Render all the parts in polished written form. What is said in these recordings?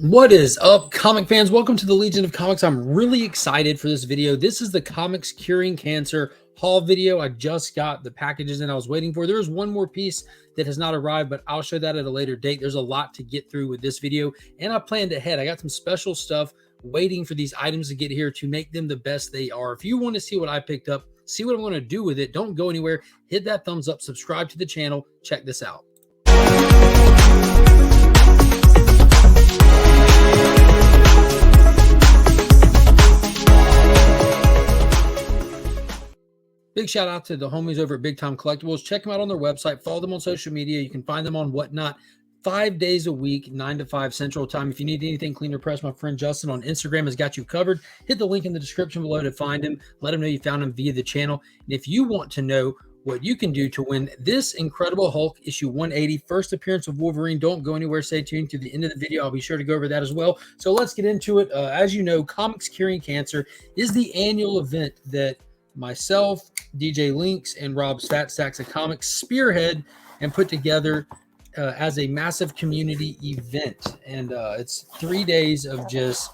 What is up, comic fans? Welcome to the Legion of Comics. I'm really excited for this video. This is the Comics Curing Cancer haul video. I just got the packages and I was waiting for. There's one more piece that has not arrived, but I'll show that at a later date. There's a lot to get through with this video, and I planned ahead. I got some special stuff waiting for these items to get here to make them the best they are. If you want to see what I picked up, see what I'm going to do with it, don't go anywhere. Hit that thumbs up, subscribe to the channel. Check this out. Big shout out to the homies over at Big Time Collectibles. Check them out on their website. Follow them on social media. You can find them on Whatnot 5 days a week, 9 to 5 Central Time. If you need anything clean or press, my friend Justin on Instagram has got you covered. Hit the link in the description below to find him. Let him know you found him via the channel. And if you want to know what you can do to win this Incredible Hulk issue 180, first appearance of Wolverine, don't go anywhere. Stay tuned to the end of the video. I'll be sure to go over that as well. So let's get into it. As you know, Comics Curing Cancer is the annual event that myself, DJ Links, and Rob's Fat Stacks of Comics spearhead and put together as a massive community event. And it's 3 days of just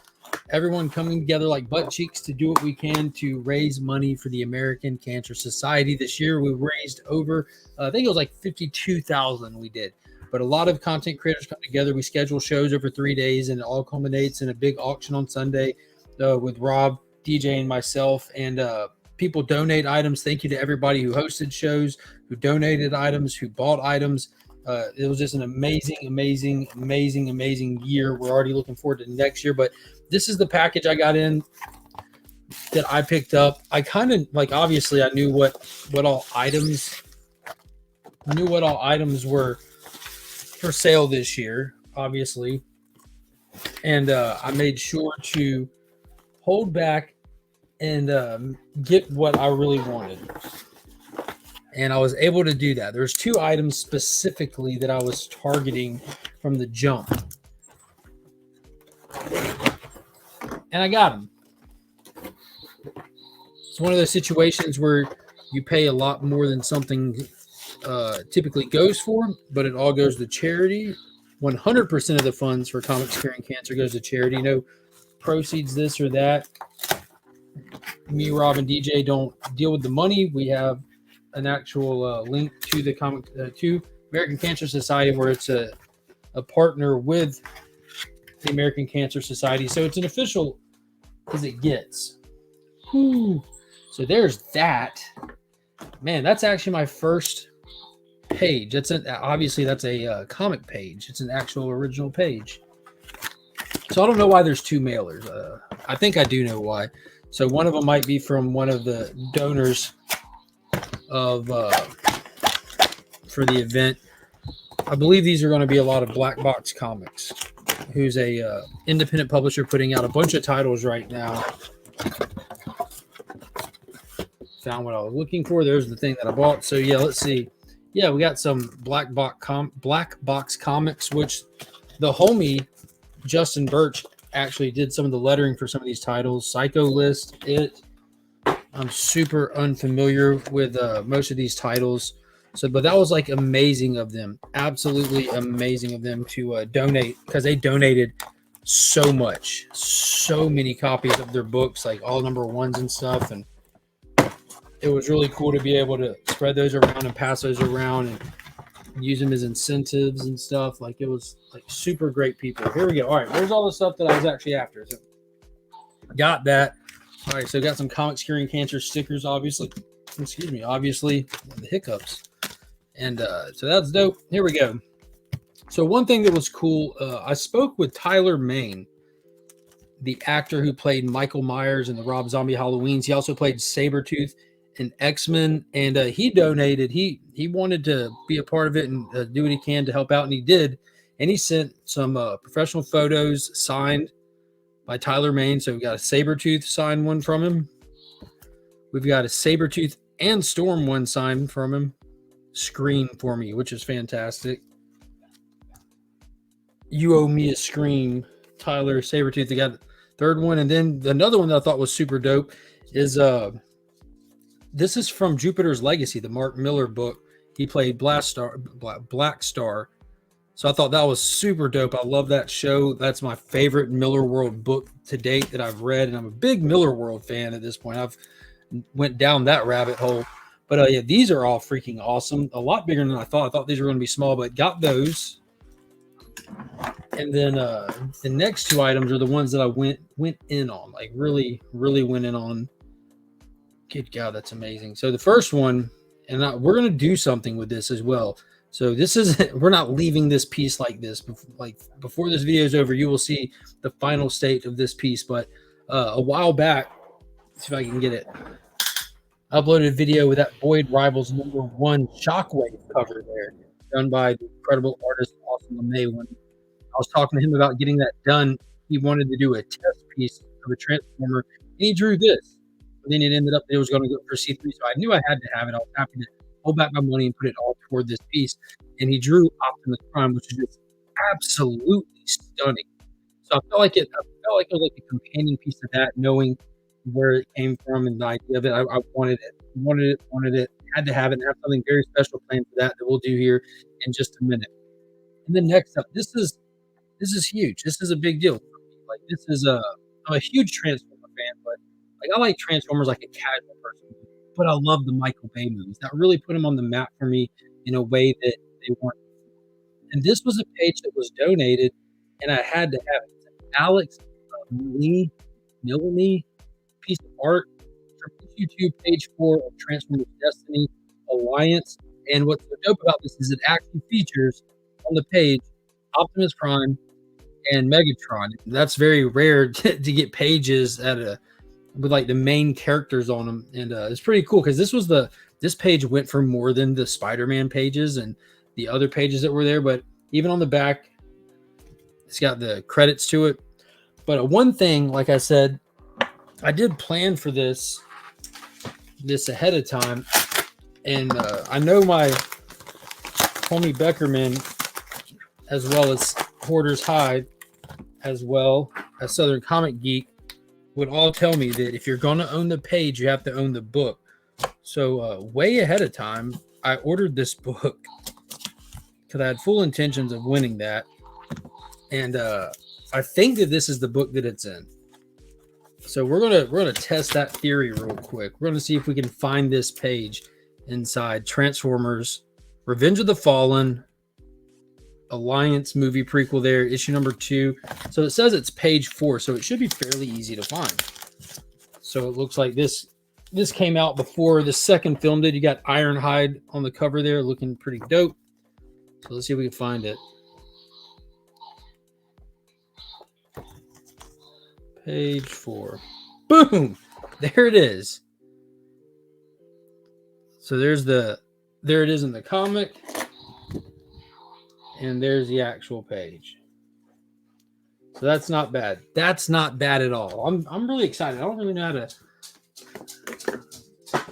everyone coming together like butt cheeks to do what we can to raise money for the American Cancer Society. This year we raised over, I think it was like 52,000 we did. But a lot of content creators come together. We schedule shows over 3 days, and it all culminates in a big auction on Sunday with Rob, DJ, and myself. And people donate items. Thank you to everybody who hosted shows, who donated items, who bought items. It was just an amazing year. We're already looking forward to next year. But this is the package I got in that I picked up. I kind of like, obviously I knew what all items were for sale this year, obviously. And I made sure to hold back and get what I really wanted. And I was able to do that. There's 2 items specifically that I was targeting from the jump. And I got them. It's one of those situations where you pay a lot more than something typically goes for, but it all goes to charity. 100% of the funds for Comics Curing Cancer goes to charity. No proceeds this or that. Me, Rob, and DJ don't deal with the money. We have an actual link to the to American Cancer Society, where it's a partner with the American Cancer Society. So it's an official as it gets. Whew. So there's that. Man, that's actually my first page. Obviously that's a comic page. It's an actual original page. So I don't know why there's 2 mailers. I think I do know why. So one of them might be from one of the donors of for the event. I believe these are going to be a lot of Black Box Comics, who's a independent publisher putting out a bunch of titles right now. Found what I was looking for. There's the thing that I bought. So yeah, let's see. Yeah, we got some Black Box Comics, which the homie Justin Birch actually did some of the lettering for some of these titles. Psycho List, I'm super unfamiliar with most of these titles. So, but that was like amazing of them. Absolutely amazing of them to donate, because they donated so much, so many copies of their books, like all #1s and stuff. And it was really cool to be able to spread those around and pass those around and use them as incentives and stuff. Like, it was like super great people. Here we go. All right, there's all the stuff that I was actually after. So got that. All right, so got some Comics Curing Cancer stickers, obviously. Excuse me, obviously the hiccups. And so that's dope. Here we go. So one thing that was cool, I spoke with Tyler Mane, the actor who played Michael Myers in the Rob Zombie Halloweens. He also played Sabretooth in X-Men, and he donated. He wanted to be a part of it and do what he can to help out, and he did. And he sent some professional photos signed by Tyler Mane. So we got a Sabretooth signed one from him. We've got a Sabretooth and Storm one signed from him. Scream for me, which is fantastic. You owe me a scream, Tyler. Sabretooth. They got the 3rd one. And then another one that I thought was super dope is this is from Jupiter's Legacy, the Mark Miller book. He played Black Star So I thought that was super dope. I love that show. That's my favorite Miller World book to date that I've read, and I'm a big Miller World fan at this point. I've went down that rabbit hole. But yeah, these are all freaking awesome. A lot bigger than I thought. I thought these were going to be small, but got those. And then the next two items are the ones that I went in on, like really went in on. Good God, that's amazing. So the first one, and we're going to do something with this as well. So this is, we're not leaving this piece like this. Like before this video is over, you will see the final state of this piece. But a while back, let's see if I can get it. I uploaded a video with that Boyd Rivals #1 Shockwave cover there, done by the incredible artist Austin LeMay. When I was talking to him about getting that done, he wanted to do a test piece of a Transformer, and he drew this. And then it ended up it was going to go for C3, so I knew I had to have it. I was happy to hold back my money and put it all toward this piece. And he drew Optimus Prime, which is just absolutely stunning. So I felt like it was like a companion piece to that, knowing where it came from and the idea of it. I wanted it, had to have it, and have something very special planned for that we'll do here in just a minute. And then next up, this is huge. This is a big deal. Like this is I'm a huge Transformer fan, but like I like Transformers like a casual person, but I love the Michael Bay movies. That really put him on the map for me in a way that they weren't. And this was a page that was donated, and I had to have it. It's an Alex Milne piece of art from issue 2, page 4 of Transformers Destiny Alliance. And what's so dope about this is it actually features on the page Optimus Prime and Megatron. That's very rare to get pages with like the main characters on them, and it's pretty cool because this page went for more than the Spider-Man pages and the other pages that were there. But even on the back, it's got the credits to it. But one thing, like I said, I did plan for this ahead of time, and I know my homie Beckerman, as well as Hoarder's Hide, as well as Southern Comic Geek, would all tell me that if you're going to own the page, you have to own the book. So way ahead of time, I ordered this book because I had full intentions of winning that. And I think that this is the book that it's in. So we're gonna test that theory real quick. We're gonna see if we can find this page inside Transformers Revenge of the Fallen Alliance movie prequel there, issue number 2. So it says it's page 4, so it should be fairly easy to find. So it looks like this came out before the second film did. You got Ironhide on the cover there, looking pretty dope. So let's see if we can find it. Page 4. Boom! There it is. So there it is in the comic. And there's the actual page. So that's not bad. That's not bad at all. I'm really excited. I don't really know what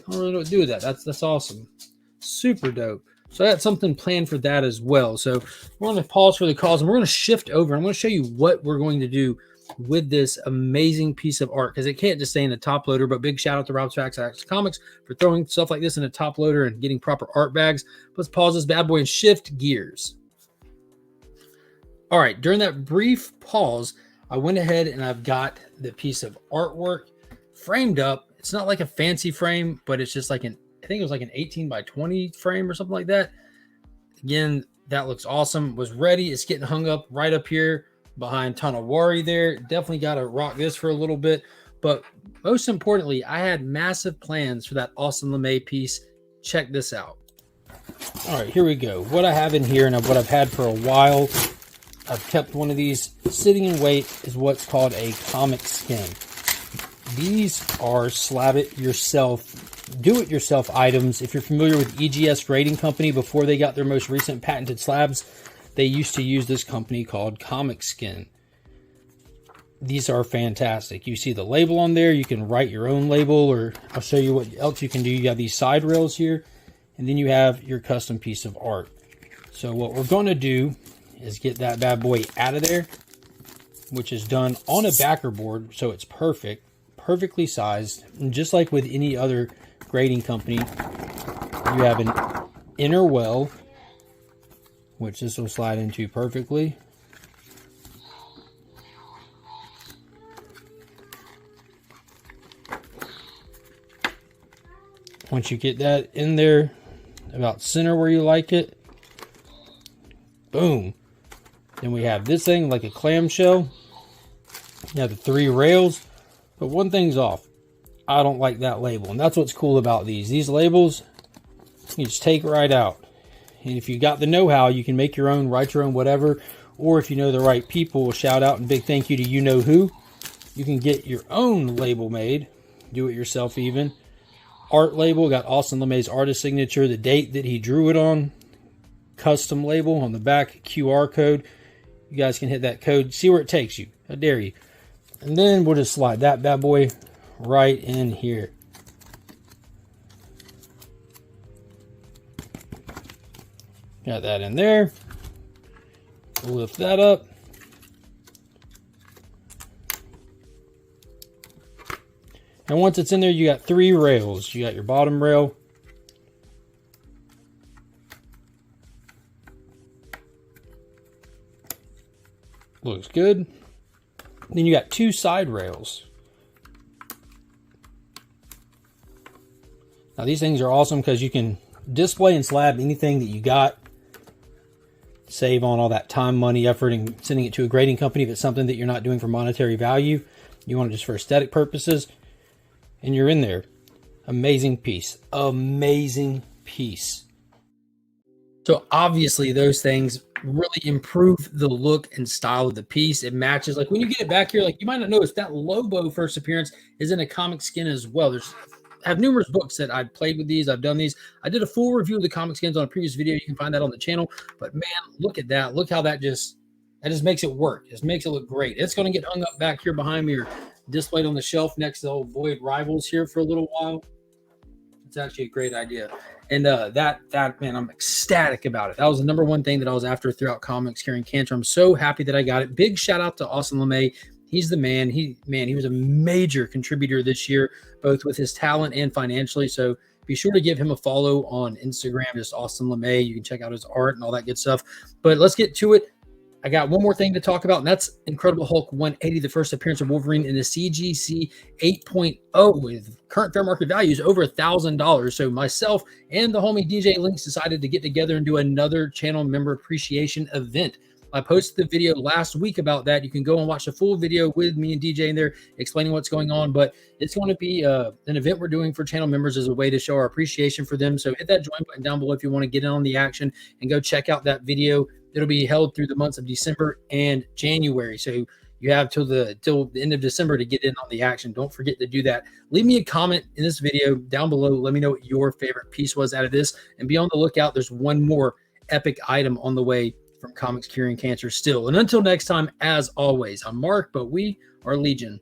to do with that. That's awesome. Super dope. So I got something planned for that as well. So we're going to pause for the calls, and we're going to shift over. I'm going to show you what we're going to do with this amazing piece of art, because it can't just stay in a top loader. But big shout out to Rob's Facts Comics for throwing stuff like this in a top loader and getting proper art bags. Let's pause this bad boy and shift gears. All right, during that brief pause, I went ahead and I've got the piece of artwork framed up. It's not like a fancy frame, but it's just like I think it was like an 18 by 20 frame or something like that. Again, that looks awesome. Was ready. It's getting hung up right up here behind Tanawari there. Definitely got to rock this for a little bit. But most importantly, I had massive plans for that Austin LeMay piece. Check this out. All right, here we go. What I have in here and what I've had for a while, I've kept one of these sitting in wait, is what's called a comic skin. These are slab it yourself, do it yourself items. If you're familiar with EGS Grading Company, before they got their most recent patented slabs, they used to use this company called Comic Skin. These are fantastic. You see the label on there. You can write your own label, or I'll show you what else you can do. You have these side rails here, and then you have your custom piece of art. So what we're going to do is get that bad boy out of there, which is done on a backer board, so it's perfectly sized. And just like with any other grading company, you have an inner well which this will slide into perfectly. Once you get that in there, about center where you like it, boom. Then we have this thing like a clamshell. You have the 3 rails, but one thing's off. I don't like that label, and that's what's cool about these. These labels, you just take right out. And if you got the know-how, you can make your own, write your own, whatever. Or if you know the right people, shout out and big thank you to you know who. You can get your own label made, do it yourself even. Art label, got Austin LeMay's artist signature, the date that he drew it on, custom label on the back, QR code. You guys can hit that code, see where it takes you. I dare you. And then we'll just slide that bad boy right in here. Got that in there. We'll lift that up. And once it's in there, you got 3 rails. You got your bottom rail. Looks good. Then you got 2 side rails. Now these things are awesome because you can display and slab anything that you got. Save on all that time, money, effort, and sending it to a grading company if it's something that you're not doing for monetary value. You want it just for aesthetic purposes. And you're in there. Amazing piece. Amazing piece. So obviously those things really improve the look and style of the piece. It matches. Like when you get it back here, like you might not notice that Lobo first appearance is in a comic skin as well. I have numerous books that I've played with these. I've done these. I did a full review of the comic skins on a previous video. You can find that on the channel. But man, look at that. Look how that just makes it work. Just makes it look great. It's going to get hung up back here behind me or displayed on the shelf next to the old Void Rivals here for a little while. It's actually a great idea. And that man, I'm ecstatic about it. That was the #1 thing that I was after throughout Comics Curing Cancer. I'm so happy that I got it. Big shout out to Austin LeMay. He's the man. He was a major contributor this year, both with his talent and financially. So be sure to give him a follow on Instagram, just Austin LeMay. You can check out his art and all that good stuff. But let's get to it. I got one more thing to talk about, and that's Incredible Hulk 180, the first appearance of Wolverine in the CGC 8.0 with current fair market values over $1,000. So myself and the homie DJ Links decided to get together and do another channel member appreciation event. I posted the video last week about that. You can go and watch the full video with me and DJ in there explaining what's going on, but it's going to be an event we're doing for channel members as a way to show our appreciation for them. So hit that join button down below if you want to get in on the action and go check out that video. It'll be held through the months of December and January. So you have till the end of December to get in on the action. Don't forget to do that. Leave me a comment in this video down below. Let me know what your favorite piece was out of this. And be on the lookout. There's one more epic item on the way from Comics Curing Cancer still. And until next time, as always, I'm Mark, but we are Legion.